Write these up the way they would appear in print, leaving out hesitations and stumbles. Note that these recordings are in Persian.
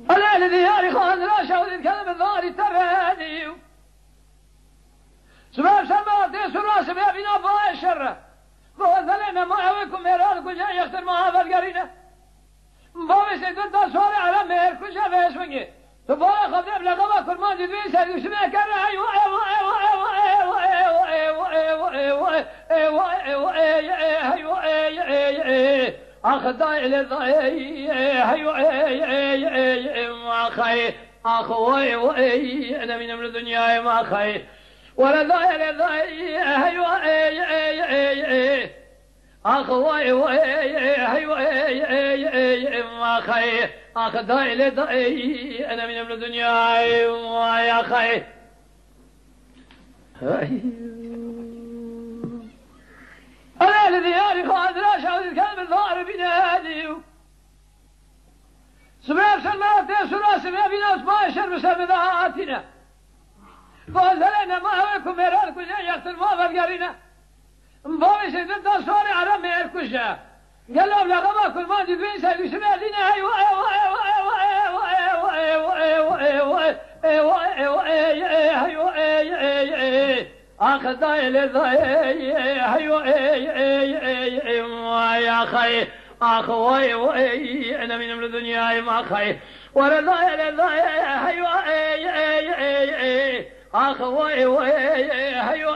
أنا لدياري خان لا شاود الكلم الظاهر الترهاني سباب سماعتي سراس بيابنا فاي الشر فوزلنا ما يويكم ميران كل شيء يختر ما هذا القرينة فاوي سيدون تصوري على مير كل شيء فيسمني تبارا خبيب لغما كرمان جدوين سيدو سمع كرة ايوه ايوه ايوه ايوه ايوه ايوه ايوه ايوه ايوه ايوه أخذ إلى ضي هيو ما خي أخوي أنا من الدنيا ما خي ولا ضي إلى ضي هيو أخوي هيو ما خي أخذ إلى ضي أنا من الدنيا ما خي أنا الذي أعرف أن لا شعور الكلب الظاهر بنادي سباب سلمات سرى سمع بنا أسماء الشر بسبذاتنا فأزلنا ما هوكم ميران كل شيء يقتل ما فالقرنا مباوي سيدنا تصوري على مير كل شيء قال لهم لغما كل ما جدوين سيدو سمع لنا ايوه ايوه ايوه ايوه ايوه ايوه ايوه ايوه ايوه ايوه أخذ إلى ضي هيو يا خي أخوي أنا من الدنيا ما خي ولا ضي إلى ضي هيو أخوي هيو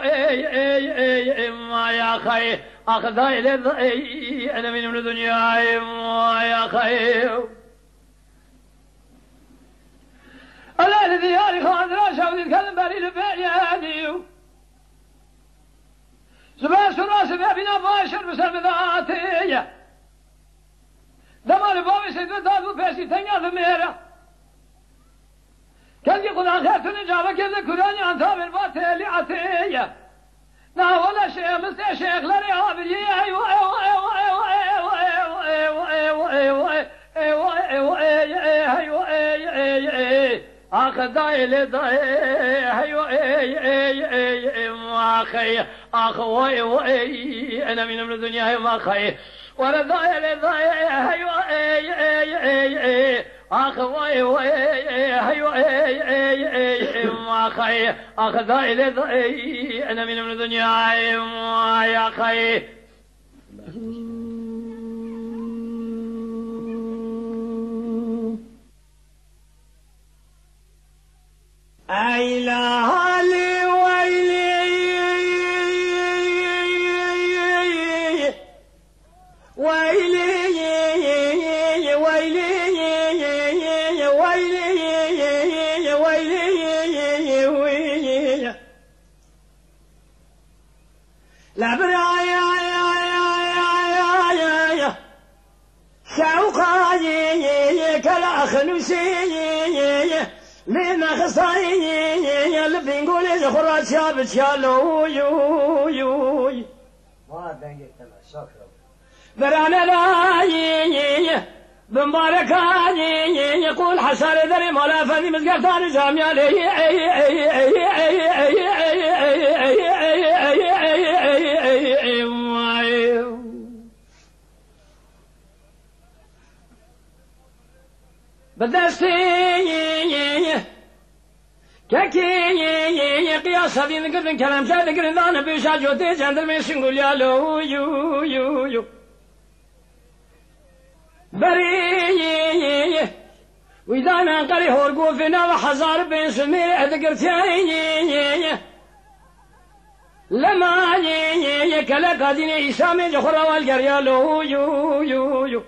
يا خي أخذ إلى ضي أنا من الدنيا يا خي ألا الذي يعرف عن راشا وذكر بري لبياني سبع سراس بنا باشر بسبذاتي دمار بابي سيدنا دادو بيسي تنيا ذميرا كان يقول عن خير تنجابة كذا كراني عن ثابر باتي لعتي نا ولا شيء مستي شيخ لري عابري ايوه ايوه ايوه ايوه ايوه ايوه ايوه ايوه ايوه ايوه أخذ إلى ضي هيو ما خي أخوي أنا من الدنيا ما خي ولا ضي إلى ضي هيو أخوي هيو ما خي أخذ إلى ضي أنا من الدنيا ما خي أيلا هالي ويلي ويلي ويلي ويلي ويلي لا برايا شوقاي كلا خنوسي من خصاي اللي بنقول خراج شاب شالو يو يو ما دنگه تمام شاكر برانا لا بمباركاني يقول حسن دري مولا فني مزقتان جامع لي بدستي كاكي قياس هذه نقدر كلام شاد قرن انا بيشا جوتي جندر من سنقول يا لو يو يو يو بري واذا انا قري هورقو فينا وحزار بين سمير ادقرتي لما كلا قادين اسامي جخرا والقريا لو يو يو يو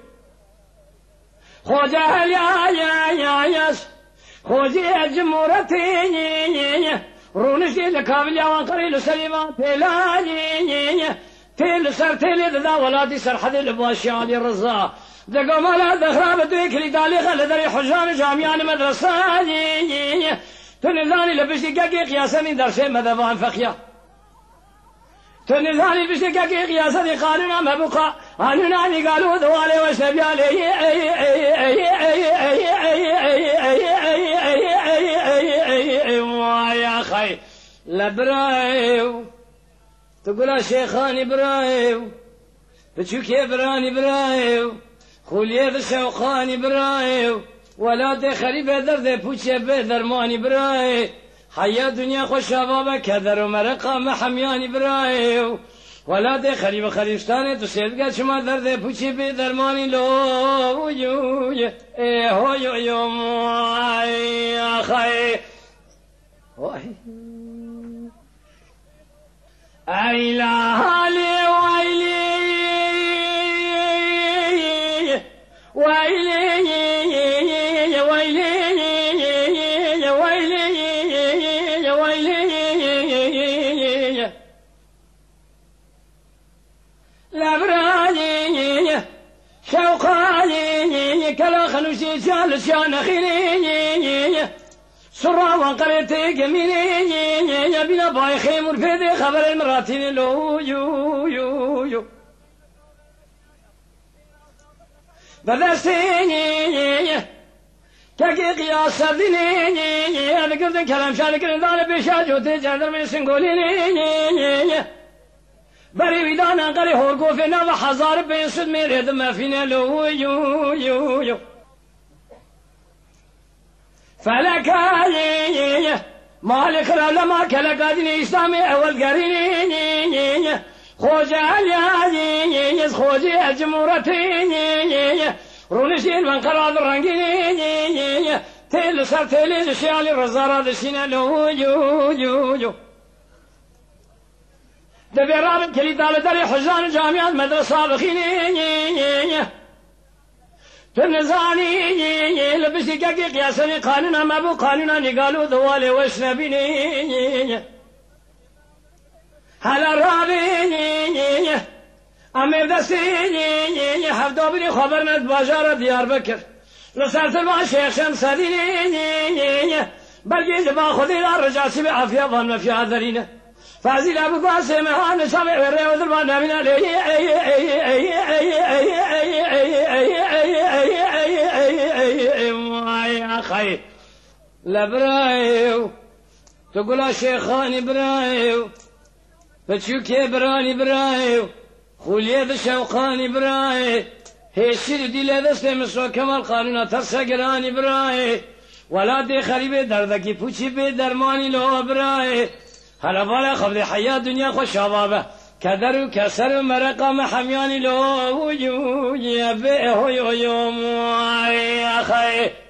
خوجه يا ياس خوجه جمهورتي رونشي لكابل وانقري لسليمان تلاني تل سر تل ذا ولادي سر حد الباشيان الرزا دقوا مالا دخراب دويك لدالي خلدري حجان جامعان مدرساني تنزاني لبشتي كاكي قياساني درسي مذبان فخيا تنزاني لبشتي كاكي قياساني قانونا مبقى قانوناني قالوا دوالي وسبيالي يا خي لبرايو تقول شيخاني برايو بتشوكي براني برايو خولیه شوقانی برای ولاد خریب درد پوچه به درمانی برای حیا دنیا خوش آبا کدر و مرقام حمیانی برای ولاد خریب خریبستان تو سیدگاه شما درد پوچه به درمانی لو یو ای هو یو مای آخای ای لالی كلا خلوشي شال شان خيني سرا وقرتي جميني بلا باي خيمر في خبر المراتين لو يو بدستيني كاكي قياس سرديني انا قلت كلام شارك دار بشاجو تجدر من سنقوليني بري ويدانا قري هورقو فينا وحزار بينسد ميريد ما فينا لو يو فلكاني مالك العلماء كلقادني إسلامي أول قريني خوجي علياني خوجي الجمهورتيني رونشين من قراد الرنقيني تيل سر تيل شيالي الرزارة دشينا لو يو دبي رابط كلي دالة داري حجان جامعات مدرسة بخيني تنزاني لبسي كاكي قياسني قانونا ما بو قانونا نقالوا دوالي وشنبيني هلا رابيني امير دستيني حفظوبني خبرنا باجارة ديار بكر لسالت مع شيخ شمسديني بلقي زبا خذي الرجاسي بعافية ظن في عذرينه فازي لابو قاسم هان سامع وريه وذربان من يا خي لبرايو تقول شيخاني برايو فتشوكي براني برايو خوليه بشوقاني براي هيشير ديلي دستم سو كمال قانونا ترسقراني براي ولادي خريبه دردكي پوچي به درماني لو براي هلا بالا خبر حياة دنيا خوش آبابه كدر و كسر و مرقام حمياني لو يا بيه يوم يا خي